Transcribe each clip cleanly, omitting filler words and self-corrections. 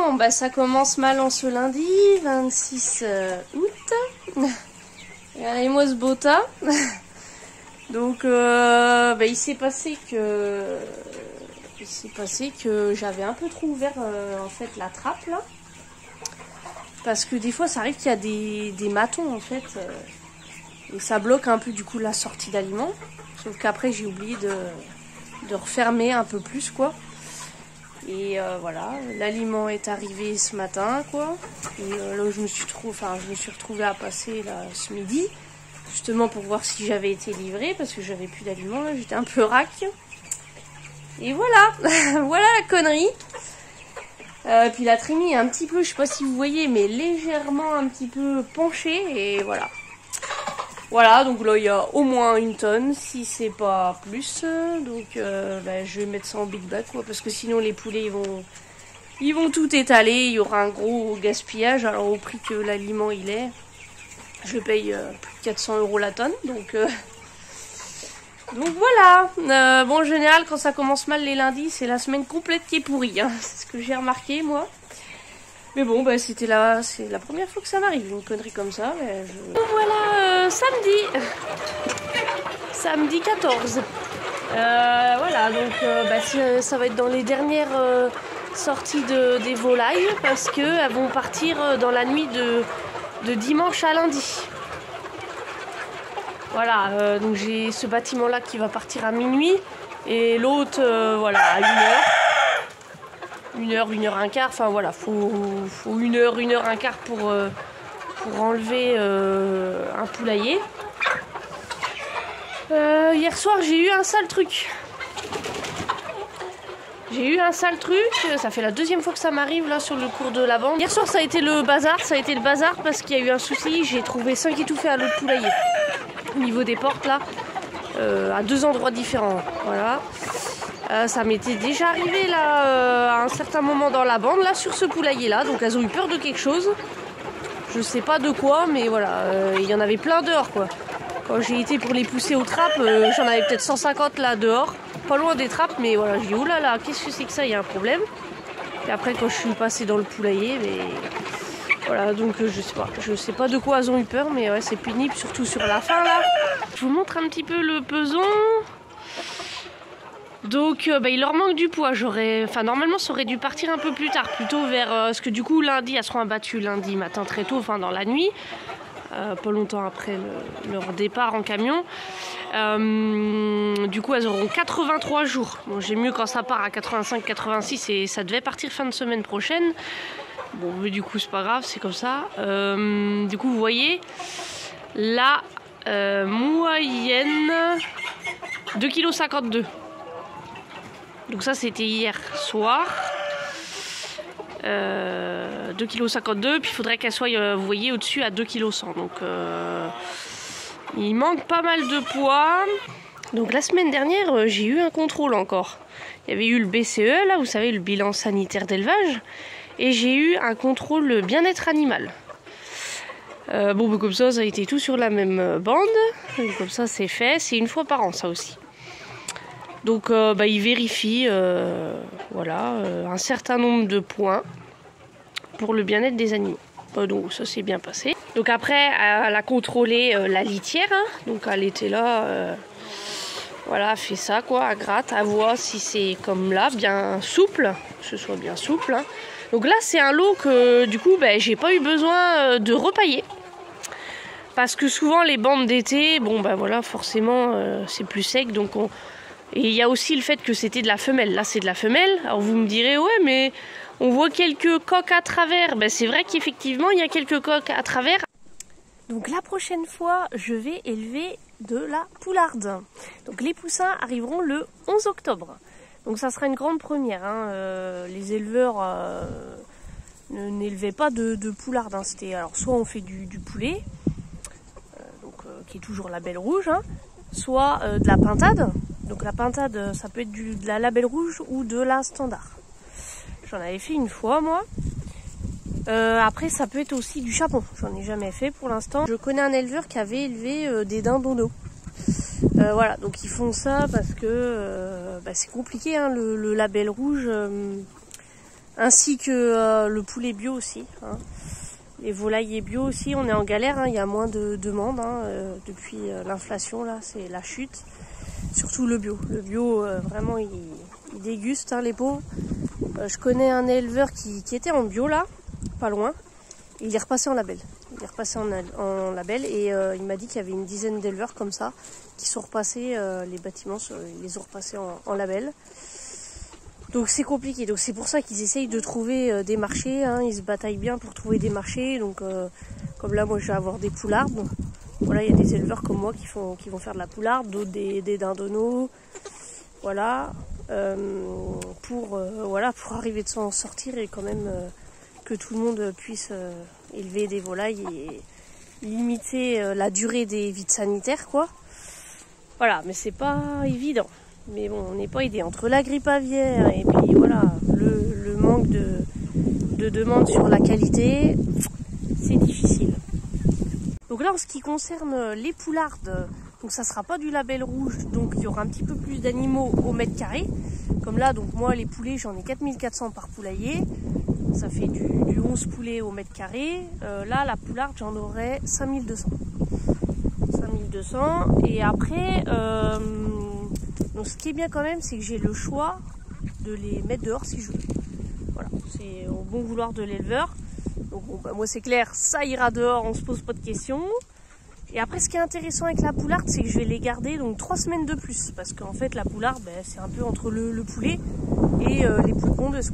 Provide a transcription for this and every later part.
Bon, bah ça commence mal en ce lundi, 26 août. Regardez-moi ce beau tas. Donc, bah, il s'est passé que j'avais un peu trop ouvert en fait la trappe là. Parce que des fois ça arrive qu'il y a des matons en fait. Et ça bloque un peu du coup la sortie d'aliments. Sauf qu'après j'ai oublié de refermer un peu plus quoi. Et voilà, l'aliment est arrivé ce matin quoi. Et là je me suis retrouvée à passer là ce midi. Justement pour voir si j'avais été livrée. Parce que j'avais plus d'aliments là, j'étais un peu rac. Et voilà, voilà la connerie. Puis la trémie est un petit peu, je sais pas si vous voyez, mais légèrement un petit peu penchée. Et voilà. Voilà, donc là il y a au moins 1 tonne, si c'est pas plus. Donc bah, je vais mettre ça en big bag quoi, parce que sinon les poulets ils vont tout étaler. Il y aura un gros gaspillage. Alors au prix que l'aliment il est, je paye plus de 400 € la tonne. Donc voilà. Bon, en général quand ça commence mal les lundis, c'est la semaine complète qui est pourrie. Hein. C'est ce que j'ai remarqué moi. Mais bon, bah, c'est la première fois que ça m'arrive, une connerie comme ça. Mais voilà, samedi 14. Voilà, donc bah, ça va être dans les dernières sorties des volailles parce qu'elles vont partir dans la nuit de dimanche à lundi. Voilà, donc j'ai ce bâtiment-là qui va partir à minuit et l'autre, voilà, à 1h. 1h, 1h15, enfin voilà, faut 1h, 1h15 pour enlever un poulailler. Hier soir j'ai eu un sale truc. Ça fait la 2e fois que ça m'arrive là sur le cours de la bande. Hier soir ça a été le bazar, parce qu'il y a eu un souci, j'ai trouvé 5 étouffés à l'autre poulailler. Au niveau des portes là, à 2 endroits différents, voilà. Ça m'était déjà arrivé là à un certain moment dans la bande là sur ce poulailler là, donc elles ont eu peur de quelque chose. Je sais pas de quoi, mais voilà, il y en avait plein dehors quoi. Quand j'ai été pour les pousser aux trappes, j'en avais peut-être 150 là dehors, pas loin des trappes, mais voilà, je dis oulala, qu'est-ce que c'est que ça, il y a un problème. Et après quand je suis passée dans le poulailler, mais voilà, donc je sais pas de quoi elles ont eu peur, mais ouais, c'est pénible, surtout sur la fin là. Je vous montre un petit peu le peson. Donc bah, il leur manque du poids. Normalement ça aurait dû partir un peu plus tard, plutôt vers parce que du coup lundi elles seront abattues lundi matin très tôt, enfin dans la nuit, pas longtemps après leur départ en camion. Du coup elles auront 83 jours. Bon, j'ai mieux quand ça part à 85-86 et ça devait partir fin de semaine prochaine. Bon mais du coup c'est pas grave, c'est comme ça. Du coup vous voyez la moyenne 2,52 kg. Donc ça c'était hier soir, 2,52 kg, puis il faudrait qu'elle soit, vous voyez, au-dessus à 2,1 kg. Donc il manque pas mal de poids. Donc la semaine dernière, j'ai eu un contrôle encore. Il y avait eu le BCE, là, vous savez, le bilan sanitaire d'élevage, et j'ai eu un contrôle bien-être animal. Bon, bah, comme ça a été tout sur la même bande. Donc, comme ça c'est fait, c'est 1 fois par an ça aussi. Donc bah, il vérifie voilà, un certain nombre de points pour le bien-être des animaux. Donc ça s'est bien passé. Donc après elle a contrôlé la litière, hein. Donc elle était là, voilà, elle fait ça quoi, elle gratte, elle voit si c'est comme là, bien souple, que ce soit bien souple. Hein. Donc là c'est un lot que du coup bah, j'ai pas eu besoin de repailler. Parce que souvent les bandes d'été, bon bah voilà, forcément c'est plus sec, donc Et il y a aussi le fait que c'était de la femelle. Là, c'est de la femelle. Alors vous me direz, ouais, mais on voit quelques coques à travers. Ben, c'est vrai qu'effectivement, il y a quelques coques à travers. Donc la prochaine fois, je vais élever de la poularde. Donc les poussins arriveront le 11 octobre. Donc ça sera une grande première. Hein. Les éleveurs n'élevaient pas de poularde. Hein. C'était, alors soit on fait du poulet, qui est toujours la belle rouge, hein, soit de la pintade. Donc la pintade, ça peut être de la label rouge ou de la standard. J'en avais fait 1 fois moi. Après ça peut être aussi du chapon. J'en ai jamais fait pour l'instant. Je connais un éleveur qui avait élevé des dindons d'eau. Voilà, donc ils font ça parce que c'est compliqué, hein, le label rouge. ainsi que le poulet bio aussi. Hein. Les volailles bio aussi, on est en galère, hein. Il y a moins de demandes hein, depuis l'inflation, là, c'est la chute. Surtout le bio. Le bio, vraiment, il déguste hein, les pauvres. Je connais un éleveur qui était en bio là, pas loin. Il est repassé en label. Il est repassé en label et il m'a dit qu'il y avait une dizaine d'éleveurs comme ça qui sont repassés, les bâtiments, ils les ont repassés en label. Donc c'est compliqué. Donc c'est pour ça qu'ils essayent de trouver des marchés. Hein. Ils se bataillent bien pour trouver des marchés. Donc comme là, moi je vais avoir des poulardes. Bon, voilà, il y a des éleveurs comme moi qui vont faire de la poularde, d'autres des dindonneaux. Voilà. Voilà, pour arriver de s'en sortir et quand même que tout le monde puisse élever des volailles et limiter la durée des vides sanitaires, quoi. Voilà, mais c'est pas évident. Mais bon, on n'est pas aidé. Entre la grippe aviaire et puis voilà, le manque de demande sur la qualité, c'est difficile. Donc là, en ce qui concerne les poulardes, donc ça sera pas du label rouge, donc il y aura un petit peu plus d'animaux au mètre carré. Comme là, donc moi les poulets, j'en ai 4400 par poulailler. Ça fait du 11 poulets au mètre carré. Là, la poularde, j'en aurai 5200. 5200. Et après, donc ce qui est bien quand même, c'est que j'ai le choix de les mettre dehors si je veux. Voilà, c'est au bon vouloir de l'éleveur. Donc bon, bah, moi c'est clair, ça ira dehors, on se pose pas de questions. Et après, ce qui est intéressant avec la poularde, c'est que je vais les garder donc 3 semaines de plus. Parce qu'en fait, la poularde, ben, c'est un peu entre le poulet et les poules pondeuses.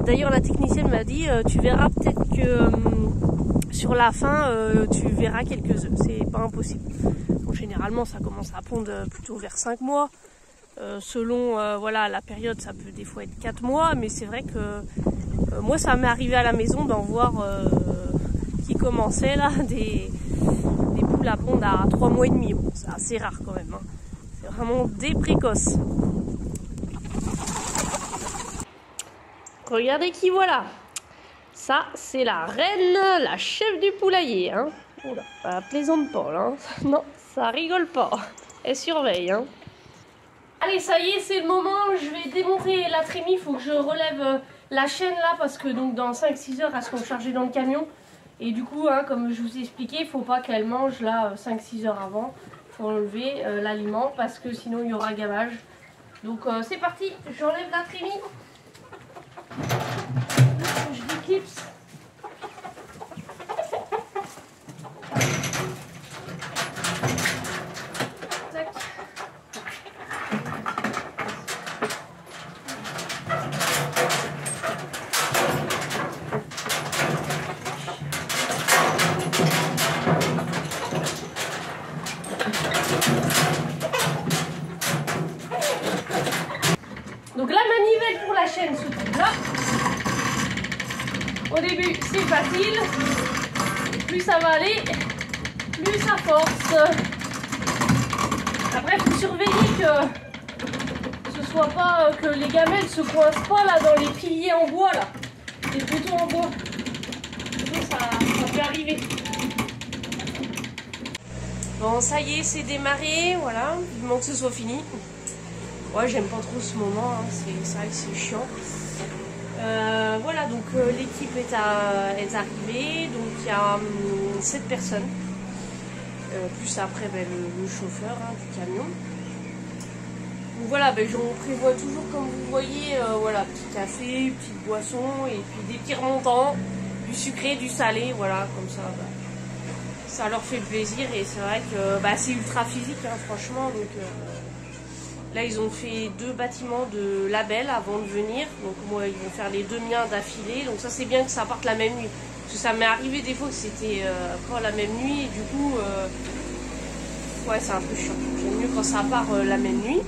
D'ailleurs, la technicienne m'a dit, tu verras peut-être que sur la fin, tu verras quelques œufs. C'est pas impossible. Bon, généralement, ça commence à pondre plutôt vers 5 mois. Selon voilà, la période, ça peut des fois être 4 mois. Mais c'est vrai que moi, ça m'est arrivé à la maison d'en voir qui commençaient là, des poules à pondre à 3 mois et demi. Bon, c'est assez rare quand même. Hein. C'est vraiment des précoces. Regardez qui voilà. Ça, c'est la reine, la chef du poulailler. Hein. Oula, plaisante pas là. Hein. Non, ça rigole pas. Elle surveille. Hein. Allez, ça y est, c'est le moment. Je vais démonter la trémie. Il faut que je relève la chaîne là parce que donc dans 5-6 heures, elles seront chargées dans le camion. Et du coup, hein, comme je vous ai expliqué, il ne faut pas qu'elle mange là 5-6 heures avant. Il faut enlever l'aliment parce que sinon il y aura gavage. Donc c'est parti, j'enlève la trémie. Je déclipse. Tac. Donc la manivelle pour la chaîne se trouve là. Au début c'est facile, plus ça va aller, plus ça force. Après il faut surveiller que ce soit pas que les gamelles se coincent pas là dans les piliers en bois là, les poteaux en bois. Ça peut arriver. Bon ça y est, c'est démarré, voilà, vivement que ce soit fini. Ouais, j'aime pas trop ce moment, hein. C'est vrai que c'est chiant. Voilà, donc l'équipe est arrivée, donc il y a 7 personnes. Plus après ben, le chauffeur hein, du camion. Donc voilà, ben, on prévoit toujours comme vous voyez, voilà, petit café, petite boisson et puis des petits remontants, du sucré, du salé, voilà, comme ça. Ben, ça leur fait plaisir et c'est vrai que ben, c'est ultra physique, hein, franchement. Donc, là, ils ont fait 2 bâtiments de label avant de venir. Donc, moi, ils vont faire les 2 miens d'affilée. Donc, ça, c'est bien que ça parte la même nuit. Parce que ça m'est arrivé des fois que c'était pas la même nuit. Et du coup, ouais, c'est un peu chiant. J'aime mieux quand ça part la même nuit.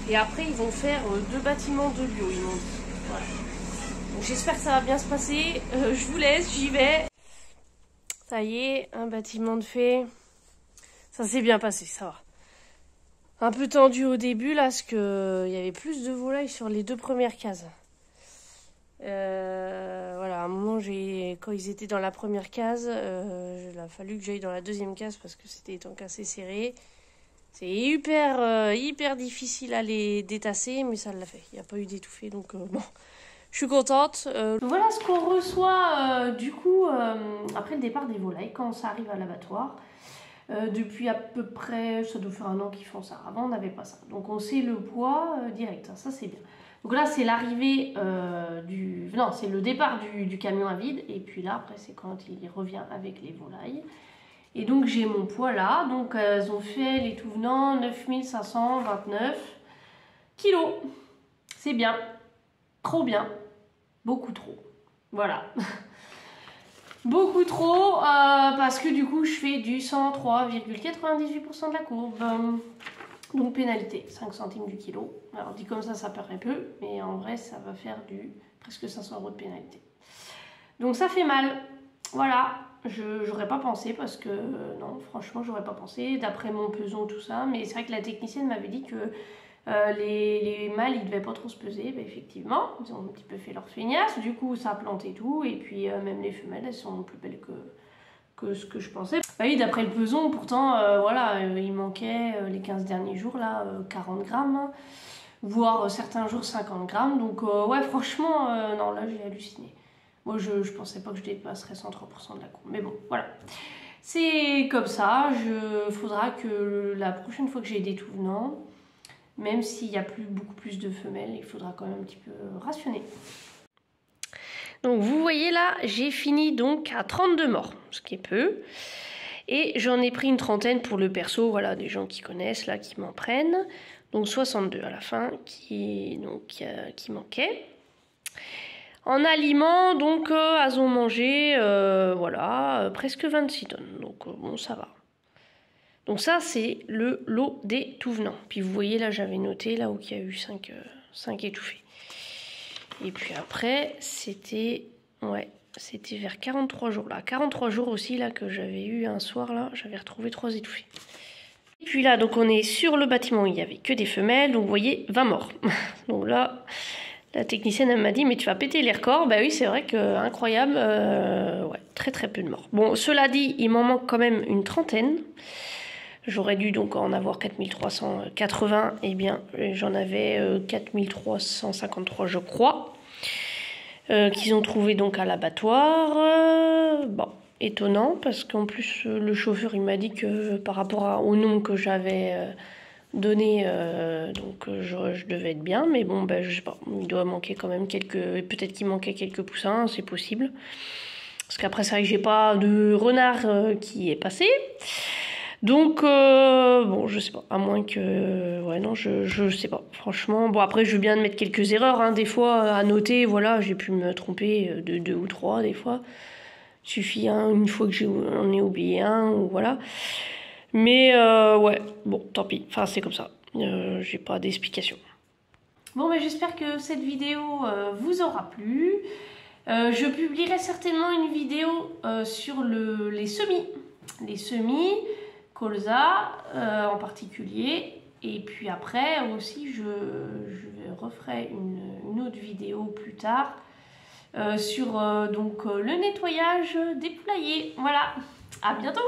Et après, ils vont faire 2 bâtiments de bio, ils m'ont dit. Voilà. Donc, j'espère que ça va bien se passer. Je vous laisse, j'y vais. Ça y est, un bâtiment de fait. Ça s'est bien passé, ça va. Un peu tendu au début là, parce que il y avait plus de volailles sur les 2 premières cases. Voilà, à un moment, quand ils étaient dans la première case, il a fallu que j'aille dans la 2e case parce que c'était tant qu'assez serré. C'est hyper difficile à les détasser, mais ça l'a fait. Il n'y a pas eu d'étouffée, donc bon, Je suis contente. Voilà ce qu'on reçoit du coup après le départ des volailles quand ça arrive à l'abattoir. Depuis à peu près, ça doit faire 1 an qu'ils font ça. Avant, on n'avait pas ça. Donc, on sait le poids direct. Ça, c'est bien. Donc là, c'est l'arrivée non, c'est le départ du camion à vide. Et puis là, après, c'est quand il revient avec les volailles. Et donc, j'ai mon poids là. Donc, elles ont fait les tout venants 9529 kilos. C'est bien. Trop bien. Beaucoup trop. Voilà. Beaucoup trop, parce que du coup je fais du 103,98% de la courbe. Donc pénalité, 5 centimes du kilo. Alors dit comme ça paraît peu, mais en vrai ça va faire du presque 500 € de pénalité. Donc ça fait mal. Voilà, j'aurais pas pensé parce que non, franchement j'aurais pas pensé d'après mon peson tout ça. Mais c'est vrai que la technicienne m'avait dit que les mâles ils devaient pas trop se peser. Bah, effectivement, ils ont un petit peu fait leur feignasse, du coup ça a planté tout. Et puis même les femelles elles sont plus belles que ce que je pensais. Bah oui, d'après le peson, pourtant voilà, il manquait les 15 derniers jours là 40 grammes, hein, voire certains jours 50 grammes. Donc ouais, franchement, non, là j'ai halluciné. Moi je pensais pas que je dépasserais 103% de la courbe, mais bon, voilà. C'est comme ça, faudra que la prochaine fois que j'ai des tout venants, même s'il y a beaucoup plus de femelles, il faudra quand même un petit peu rationner. Donc vous voyez là, j'ai fini donc à 32 morts, ce qui est peu. Et j'en ai pris une trentaine pour le perso, voilà, des gens qui connaissent là, qui m'en prennent. Donc 62 à la fin qui manquaient. En aliments, donc elles ont mangé, voilà, presque 26 tonnes. Donc bon, ça va. Donc ça, c'est le lot des tout venants. Puis vous voyez là, j'avais noté là où il y a eu 5 étouffés. Et puis après, c'était vers 43 jours là. 43 jours aussi là que j'avais eu un soir là, j'avais retrouvé 3 étouffés. Et puis là, donc on est sur le bâtiment, il n'y avait que des femelles, donc vous voyez, 20 morts. Donc là, la technicienne elle m'a dit, mais tu vas péter les records. Bah oui, c'est vrai que incroyable, ouais, très très peu de morts. Bon, cela dit, il m'en manque quand même une trentaine. J'aurais dû donc en avoir 4380, et bien j'en avais 4353 je crois, qu'ils ont trouvé donc à l'abattoir. Bon, étonnant parce qu'en plus le chauffeur il m'a dit que par rapport au nombre que j'avais donné, donc je devais être bien, mais bon ben je sais pas, il doit manquer quand même peut-être qu'il manquait quelques poussins, c'est possible. Parce qu'après c'est vrai que j'ai pas de renard qui est passé. Donc, bon, je sais pas, à moins que... ouais, non, je sais pas, franchement. Bon, après, je veux bien mettre quelques erreurs, hein, des fois, à noter, voilà, j'ai pu me tromper de 2 ou 3, des fois. Il suffit, hein, une fois que j'en ai oublié un, ou voilà. Mais, ouais, bon, tant pis, enfin, c'est comme ça. J'ai pas d'explication. Bon, mais j'espère que cette vidéo vous aura plu. Je publierai certainement une vidéo sur les semis. Les semis... colza en particulier, et puis après aussi je referai une autre vidéo plus tard sur donc le nettoyage des poulaillers. Voilà, à bientôt.